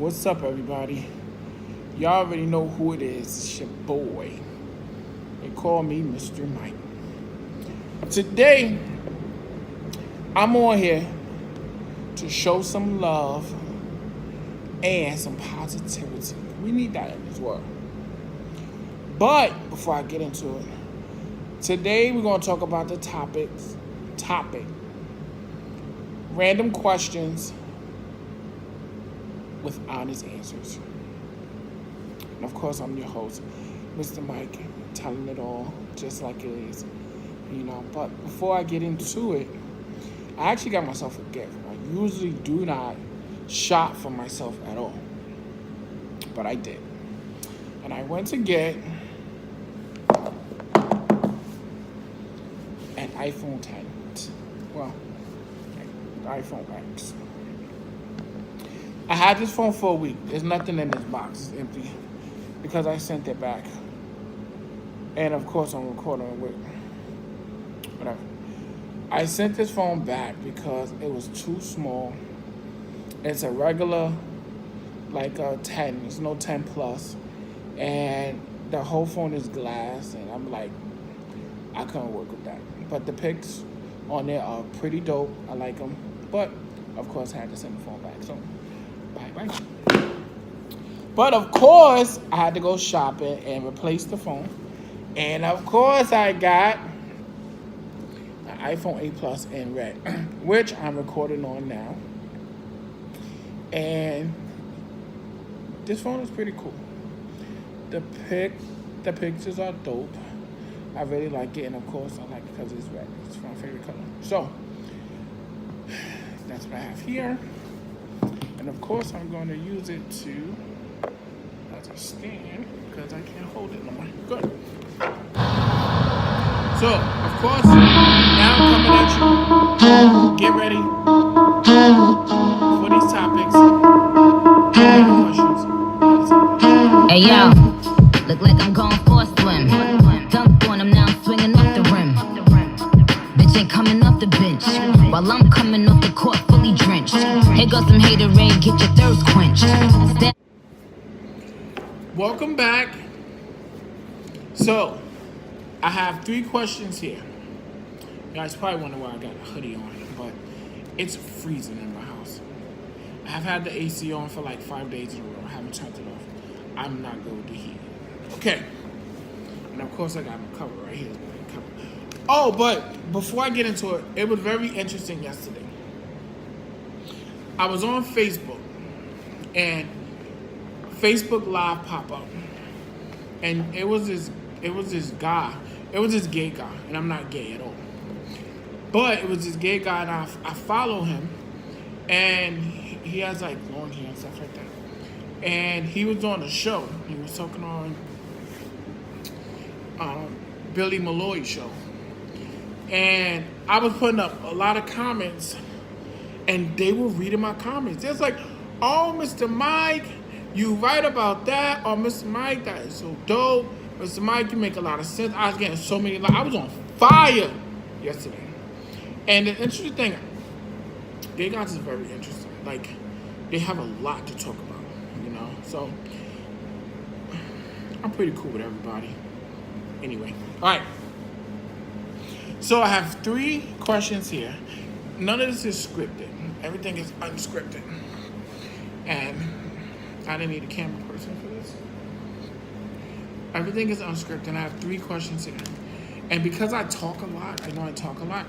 What's up, everybody? Y'all already know who it is. It's your boy. They call me Mr. Mike. Today, I'm on here to show some love and some positivity. We need that in this world. But before I get into it, today we're going to talk about the topic. Random questions with honest answers. And of course, I'm your host, Mr. Mike, telling it all just like it is, But before I get into it, I actually got myself a gift. I usually do not shop for myself at all, but I did. And I went to get an iPhone 10. Well, iPhone X. I had this phone for a week. There's nothing in this box. It's empty because I sent it back. And of course, I'm recording with whatever. I sent this phone back because it was too small. It's a regular, like a 10. It's no 10 plus. And the whole phone is glass. And I'm like, I couldn't work with that. But the pics on there are pretty dope. I like them. But, of course, I had to send the phone back. So, bye. But, of course, I had to go shopping and replace the phone. And, of course, I got an iPhone 8 Plus in red, which I'm recording on now. And this phone is pretty cool. The pictures are dope. I really like it, and of course, I like it because it's red. It's my favorite color. So, that's what I have here. And of course, I'm going to use it as a stand because I can't hold it no more. Good. So, of course, now I'm coming at you. Get ready for these topics. Questions. Hey, yo. Look like I'm going for a swim. Dunked on him, now I'm swinging off the rim. Bitch ain't coming off the bench while I'm coming off the court fully drenched. Here goes some haterade, get your thirst quenched. Welcome back. So, I have 3 questions here. You guys probably wonder why I got a hoodie on, but it's freezing in my house. I have had the AC on for like 5 days in a row. I haven't turned it off. I'm not good with the heat. Okay. And of course, I got my cover right here. Oh, but before I get into it, it was very interesting yesterday. I was on Facebook, and Facebook Live pop up, and it was this guy. It was this gay guy, and I'm not gay at all. But it was this gay guy, and I follow him, and he has like long hair and stuff like that. And he was on a show. He was talking on Billy Malloy's show. And I was putting up a lot of comments, and they were reading my comments. It's like, oh, Mr. Mike, you right about that. Oh, Mr. Mike, that is so dope. Mr. Mike, you make a lot of sense. I was getting so many, I was on fire yesterday. And the interesting thing, gay guys is very interesting. Like, they have a lot to talk about, So, I'm pretty cool with everybody. Anyway, all right. So I have 3 questions here. None of this is scripted. Everything is unscripted. And I didn't need a camera person for this. Everything is unscripted. And I have 3 questions here. And because I talk a lot, I know I talk a lot,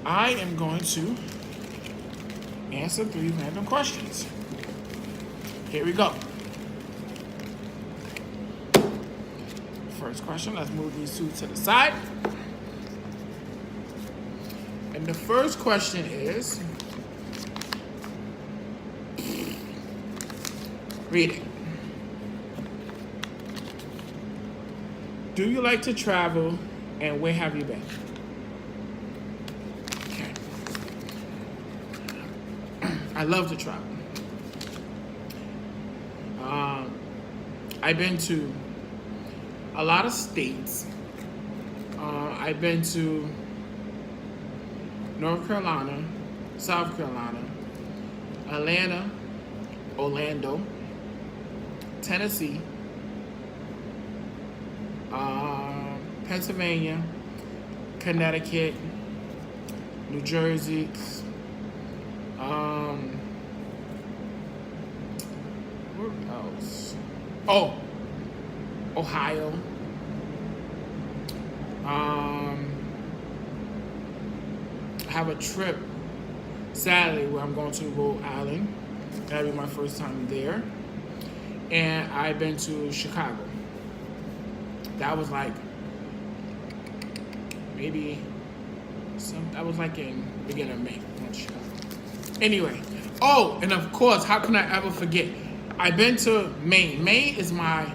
I am going to answer 3 random questions. Here we go. First question, let's move these 2 to the side. And the first question is, read it. Do you like to travel, and where have you been? Okay. I love to travel. I've been to a lot of states. I've been to North Carolina, South Carolina, Atlanta, Orlando, Tennessee, Pennsylvania, Connecticut, New Jersey, where else? Oh, Ohio. I have a trip Saturday where I'm going to Rhode Island. That'll be my first time there. And I've been to Chicago. That was like that was like in the beginning of May. I went to Chicago. Anyway, oh, and of course, how can I ever forget? I've been to Maine. Maine is my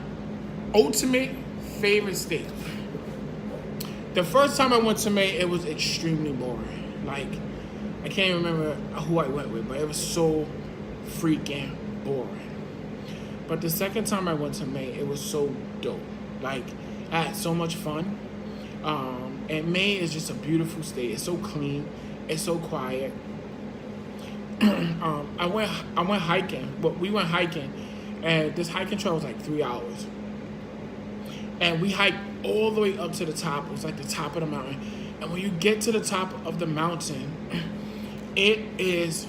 ultimate favorite state. The first time I went to Maine, it was extremely boring. Like, I can't even remember who I went with, but it was so freaking boring. But the second time I went to Maine, it was so dope. Like, I had so much fun. And Maine is just a beautiful state. It's so clean. It's so quiet. I went hiking, but we went hiking, and this hiking trail was like 3 hours. And we hiked all the way up to the top. It was like the top of the mountain. And when you get to the top of the mountain, it is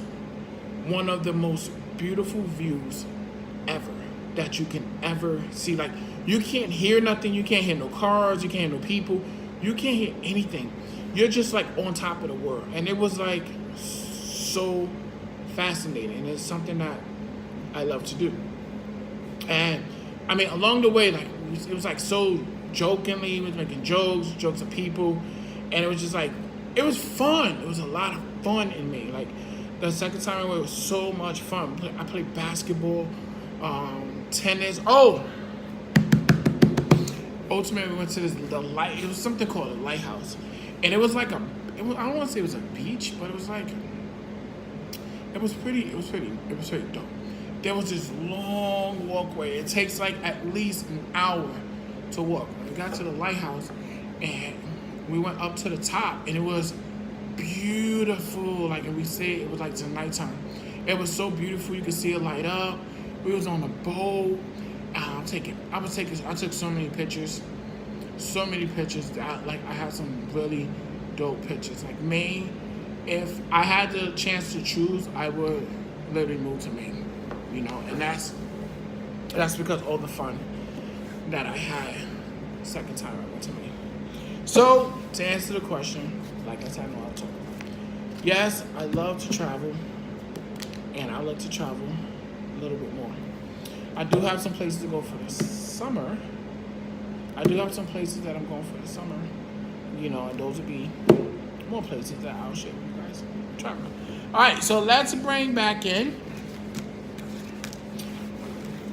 one of the most beautiful views ever that you can ever see. Like, you can't hear nothing. You can't hear no cars. You can't hear no people. You can't hear anything. You're just like on top of the world. And it was like so fascinating. It's something that I love to do. And I mean, along the way, like, it was like so jokingly, he was making jokes of people, and it was just like, it was fun. It was a lot of fun in me. Like, the second time I went, it was so much fun. I played basketball, tennis. Oh, ultimately we went to it was something called a lighthouse, and it was like I don't want to say it was a beach, but it was like, it was pretty dope. There was this long walkway. It takes like at least an hour to walk. We got to the lighthouse, and we went up to the top, and it was beautiful. Like, and we say it was like to nighttime. It was so beautiful. You could see it light up. We was on a boat. I took so many pictures. That, like, I had some really dope pictures. Like, Maine, if I had the chance to choose, I would literally move to Maine. You know, and that's because all the fun that I had the second time I went to Maine. So, to answer the question, like I said, I know I'll talk about. Yes, I love to travel, and I like to travel a little bit more. I do have some places to go for the summer. I do have some places that I'm going for the summer, you know, and those would be more places that I'll share with you guys traveling. All right, so let's bring back in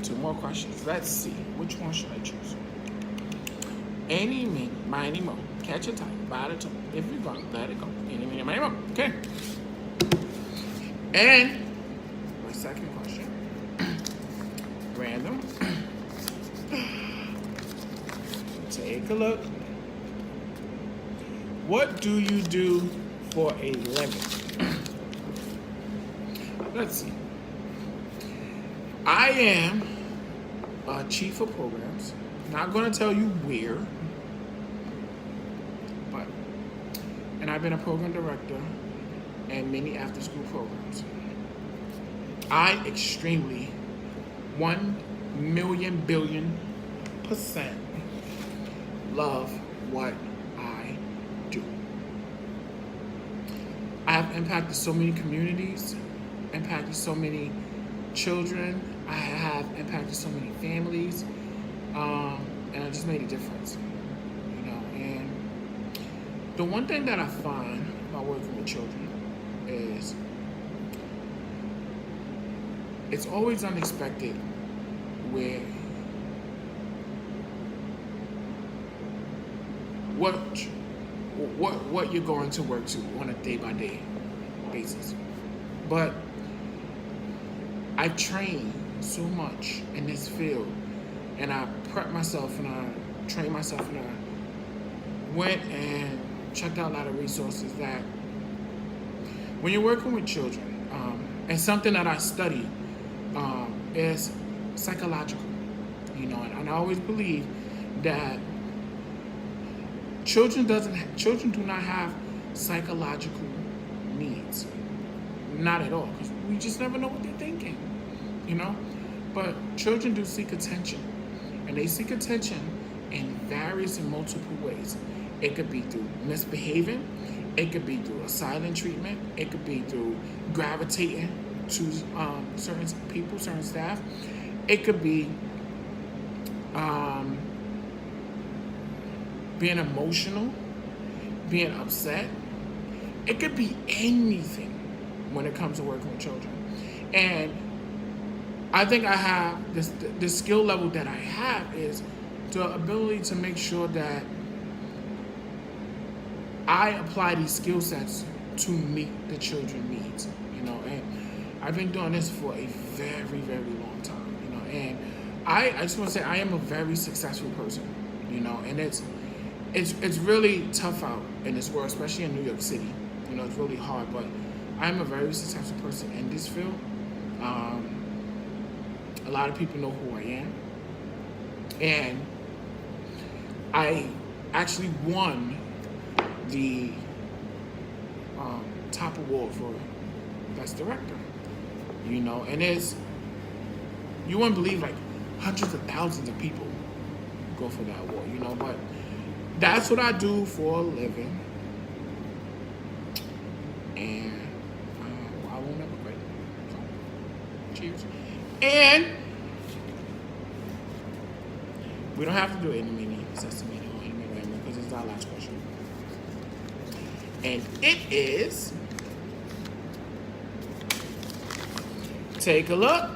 2 more questions. Let's see. Which one should I choose? Any, meeny, miny, mo. Catch a tiger by the toe. If you're gonna let it go. Any, meeny, miny, mo. Okay. And my second question. Random. Take a look. What do you do for a living? Let's see. I am a chief of programs. Not going to tell you where, and I've been a program director in many after-school programs. I extremely 1,000,000,000,000% love what I do. I have impacted so many communities, impacted so many children. I have impacted so many families, and I just made a difference, you know. And the one thing that I find about working with children is it's always unexpected where what you're going to work to on a day-by-day basis. But I trained so much in this field, and I prepped myself, and I trained myself, and I went and checked out a lot of resources that when you're working with children, and something that I studied is psychological, and I always believe that children do not have psychological needs, not at all, because we just never know what they're thinking, you know. But children do seek attention, and they seek attention in various and multiple ways. It could be through misbehaving, it could be through a silent treatment, it could be through gravitating to certain people, certain staff. It could be being emotional, being upset. It could be anything when it comes to working with children. And I think I have the skill level that I have is the ability to make sure that I apply these skill sets to meet the children's needs, and I've been doing this for a very, very long time, and I just want to say I am a very successful person, and it's really tough out in this world, especially in New York City. It's really hard, but I'm a very successful person in this field. A lot of people know who I am, and I actually won the top award for best director, and you wouldn't believe, like, hundreds of thousands of people go for that award, but that's what I do for a living, and I won't ever quit. So, cheers. And we don't have to do any mini sesame or any mini because it's our last question. And it is, take a look.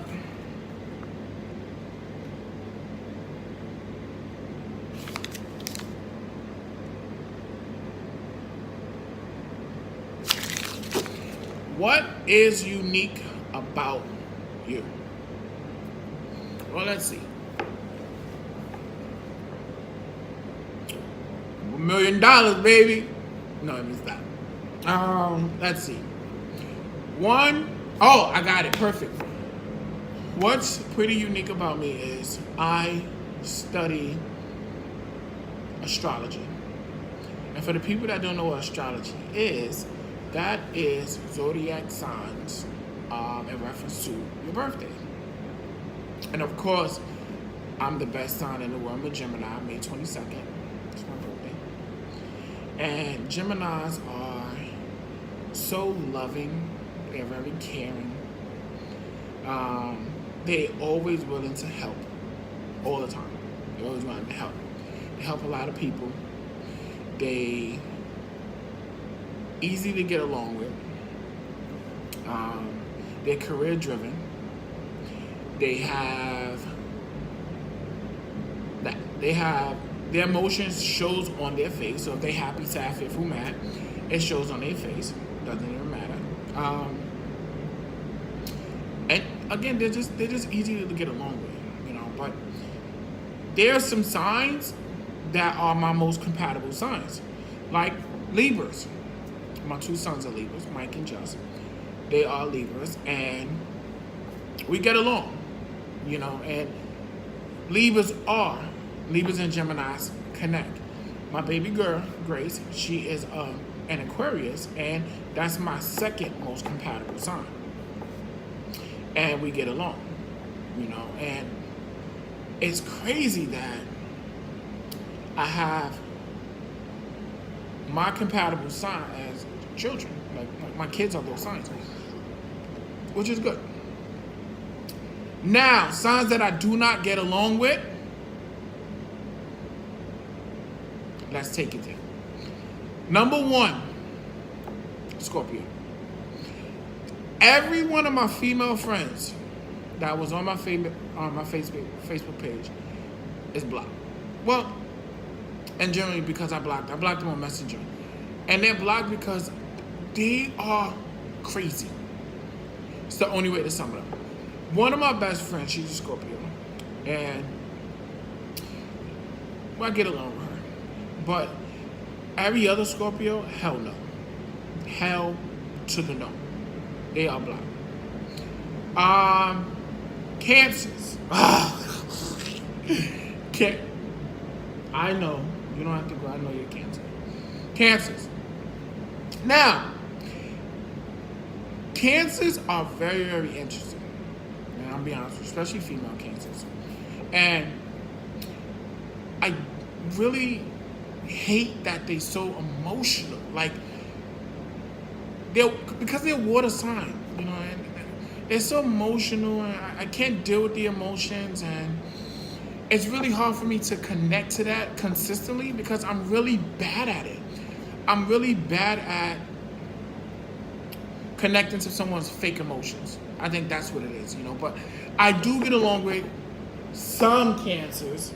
What is unique about you? Well, let's see. $1 million, baby. No, it means that. Let's see. I got it. Perfect. What's pretty unique about me is I study astrology. And for the people that don't know what astrology is, that is zodiac signs in reference to your birthday. And of course, I'm the best sign in the world. I'm a Gemini, May 22nd. It's my birthday. And Geminis are so loving. They're very caring. They're always willing to help. All the time. They're always willing to help. They help a lot of people. They easy to get along with. They're career driven. They have their emotions shows on their face. So if they're happy, sad, fearful, mad, it shows on their face. Doesn't even matter. And again, they're just easy to get along with, But there are some signs that are my most compatible signs, like Libras. My two sons are Libras, Mike and Jess. They are Libras, and we get along, and Libras and Geminis connect. My baby girl, Grace, she is an Aquarius, and that's my second most compatible sign. And we get along, and it's crazy that I have my compatible sign as children. Like my kids are those signs, which is good. Now, signs that I do not get along with, let's take it there. Number 1, Scorpio. Every one of my female friends that was on my Facebook page is blocked. Well, and generally because I blocked them on Messenger. And they're blocked because they are crazy. It's the only way to sum it up. One of my best friends, she's a Scorpio. And I get along with her. But every other Scorpio, hell no. Hell to the no. They are blocked. Cancers. Can I know you don't have to go. I know you're cancer. Cancers. Now, cancers are very, very interesting. And I'll be honest, especially female cancers. And I really hate that they're so emotional. Like, because they're water sign, and they're so emotional, and I can't deal with the emotions, and it's really hard for me to connect to that consistently because I'm really bad at it. I'm really bad at connecting to someone's fake emotions. I think that's what it is, But I do get along with some cancers,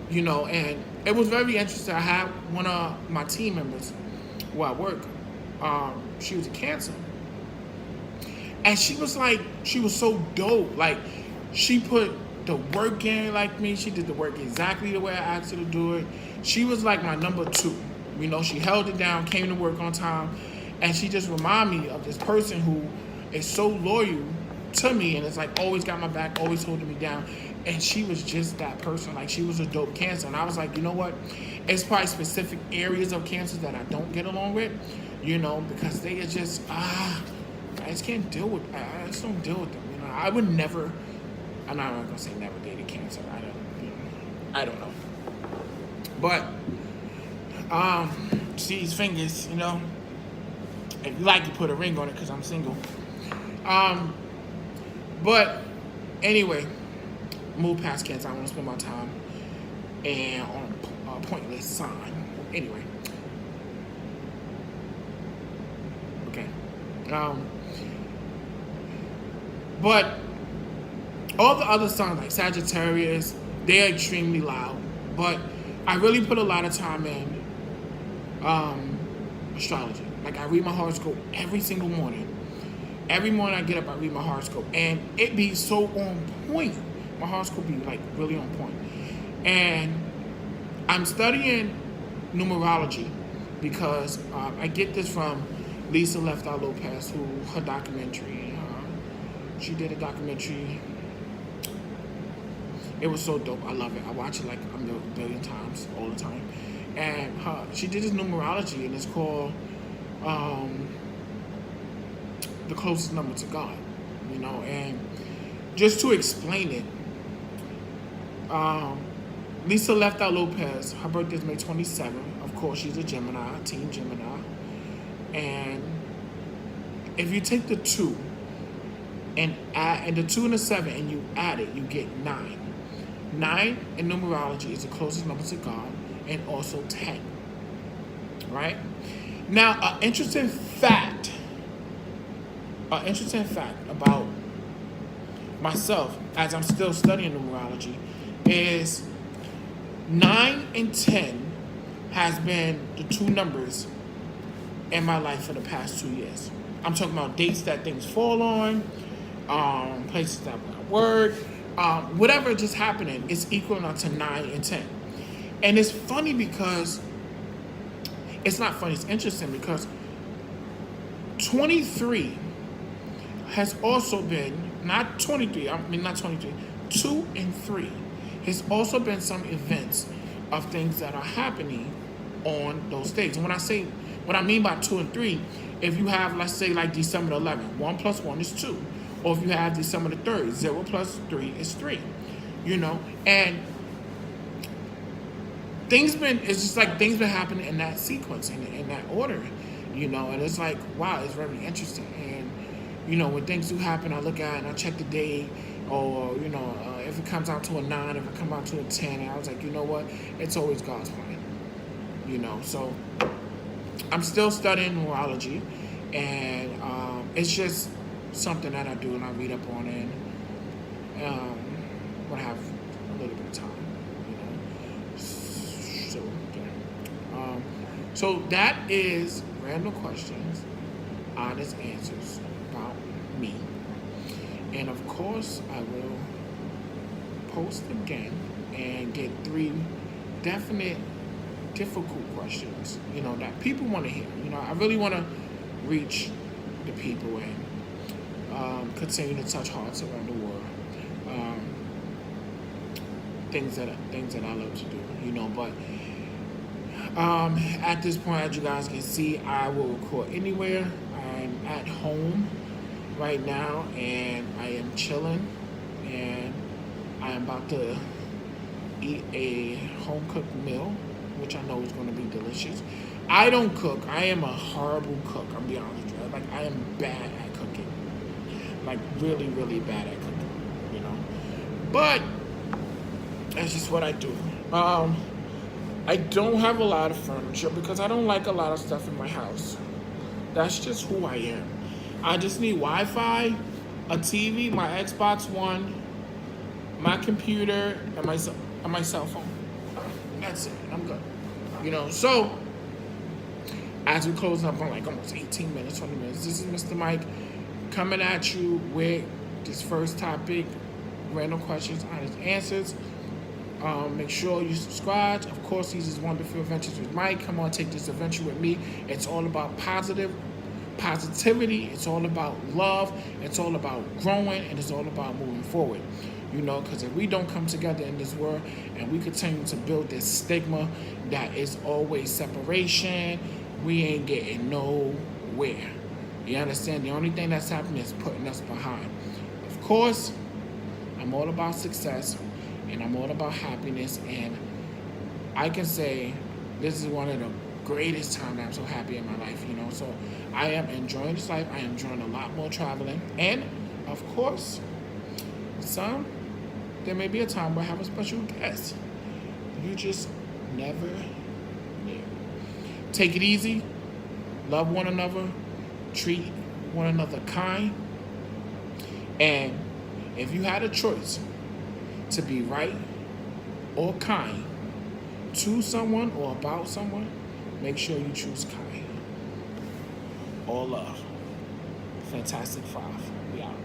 and it was very interesting. I had one of my team members at work. She was a cancer. And she was so dope. Like, she put the work in like me. She did the work exactly the way I asked her to do it. She was like my number 2. She held it down, came to work on time. And she just reminded me of this person who is so loyal to me and it's like always got my back, always holding me down. And she was just that person. Like, she was a dope cancer. And I was like, you know what? It's probably specific areas of cancer that I don't get along with, because they are just, I just can't deal with, I just don't deal with them. I would never, I'm not going to say never dated cancer. I don't know. But, see these fingers, if you like to put a ring on it because I'm single. But anyway, move past cancer. I want to spend my time and on a pointless sign. Anyway. Okay. But all the other signs like Sagittarius, they're extremely loud. But I really put a lot of time in astrology. Like, I read my horoscope every single morning. Every morning I get up, I read my horoscope. And it be so on point. My horoscope be, like, really on point. And I'm studying numerology because I get this from Lisa Lefthal Lopez, who, her documentary. She did a documentary. It was so dope. I love it. I watch it like a billion times, all the time. And she did this numerology, and it's called The Closest Number to God. And just to explain it, Lisa Lefthal Lopez, her birthday is May 27th. Of course, she's a Gemini, Team Gemini. And if you take the 2 and the 2 and the 7 and you add it, you get 9. 9 in numerology is the closest number to God, and also 10. Right? Now, an interesting fact about myself as I'm still studying numerology is 9 and 10 has been the 2 numbers in my life for the past 2 years. I'm talking about dates that things fall on, places that I work, whatever just happening is equal to 9 and 10. And it's funny because, it's not funny, it's interesting because 23 has also been, not 23, 2 and 3 has also been some events of things that are happening on those days. And what I mean by 2 and 3, if you have, let's say, like December 11th, 1 plus 1 is 2. Or if you have December the 3rd, 0 plus 3 is 3. And things been happening in that sequence, in that order, and it's like, wow, it's very interesting. And, when things do happen, I look at it and I check the date, or, if it comes out to a 9, if it comes out to a 10, and I was like, you know what, it's always God's plan, so I'm still studying numerology, and it's just something that I do and I read up on it when I have a little bit of time, So that is random questions, honest answers about me. And of course, I will post again and get 3 definite, difficult questions, that people want to hear. I really want to reach the people, and continue to touch hearts around the world. Um, things that I love to do, But at this point, as you guys can see, I will record anywhere. I'm at home right now, and I am chilling, and I am about to eat a home cooked meal, which I know is going to be delicious. I don't cook. I am a horrible cook. I'm be honest with you. Like, I am bad at cooking. Like, really, really bad at cooking. But that's just what I do. I don't have a lot of furniture because I don't like a lot of stuff in my house. That's just who I am. I just need Wi-Fi, a TV, my Xbox One, my computer, and my cell phone. That's it. I'm good. So as we close up on like almost 18 minutes, 20 minutes, this is Mr. Mike coming at you with this first topic, random questions, honest answers. Make sure you subscribe. Of course, these is Wonderful Adventures with Mike. Come on, take this adventure with me. It's all about positivity. It's all about love. It's all about growing, and it's all about moving forward. Because if we don't come together in this world and we continue to build this stigma that is always separation, we ain't getting nowhere. You understand? The only thing that's happening is putting us behind. Of course, I'm all about success, and I'm all about happiness, and I can say this is one of the greatest times I'm so happy in my life, So I am enjoying this life. I am enjoying a lot more traveling, and of course, there may be a time where I have a special guest. You just never know. Take it easy. Love one another. Treat one another kind. And if you had a choice to be right or kind to someone or about someone, make sure you choose kind. All love. Fantastic 5. We out.